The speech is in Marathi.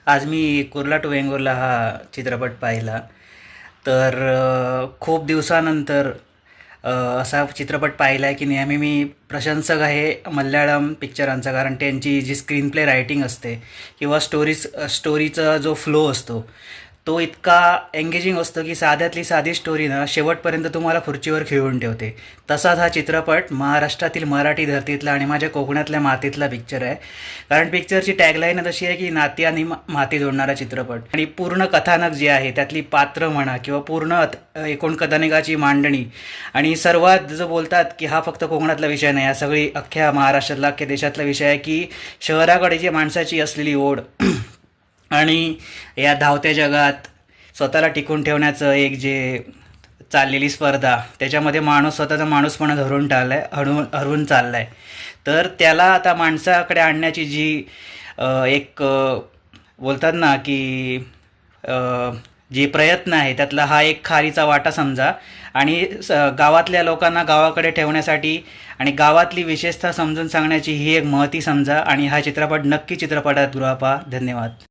आज मी कुर्ला टू वेंगुर्ला हा चित्रपट पाहिला. तर खूप दिवसानंतर असा चित्रपट पाहिला आहे की नेहमी मी प्रशंसक आहे मल्याळम पिक्चरांचा, कारण त्यांची जी स्क्रीन प्ले रायटिंग असते किंवा स्टोरीचा जो फ्लो असतो तो इतका एंगेजिंग असतो की साध्यातली साधी स्टोरी ना शेवटपर्यंत तुम्हाला खुर्चीवर खिळून ठेवते. तसाच हा चित्रपट महाराष्ट्रातील मराठी धर्तीतला आणि माझ्या कोकणातल्या मातीतला पिक्चर आहे. कारण पिक्चरची टॅगलाईन अशी आहे की नाती आणि माती जोडणारा चित्रपट, आणि पूर्ण कथानक जे आहे त्यातली पात्र म्हणा किंवा पूर्ण एकूण कथानकाची मांडणी, आणि सर्वात जो बोलतात की हा फक्त कोकणातला विषय नाही, हा सगळी अख्ख्या महाराष्ट्रातला अख्ख्या देशातला विषय आहे की शहराकडे जी माणसाची असलेली ओढ आणि या धावत्या जगात स्वतःला टिकून ठेवण्याचं एक जे चाललेली स्पर्धा, त्याच्यामध्ये माणूस स्वतःचा माणूसपणा धरून टाळलाय, हरवून चाललाय. तर त्याला आता माणसाकडे आणण्याची जी एक बोलतात ना की अ, जे प्रयत्न आहे त्यातला हा एक खारीचा वाटा समजा. आणि गावातल्या लोकांना गावाकडे ठेवण्यासाठी आणि गावातली विशेषता समजून सांगण्याची ही एक महती समजा. आणि हा चित्रपट नक्की चित्रपटात गृहा पहा. धन्यवाद.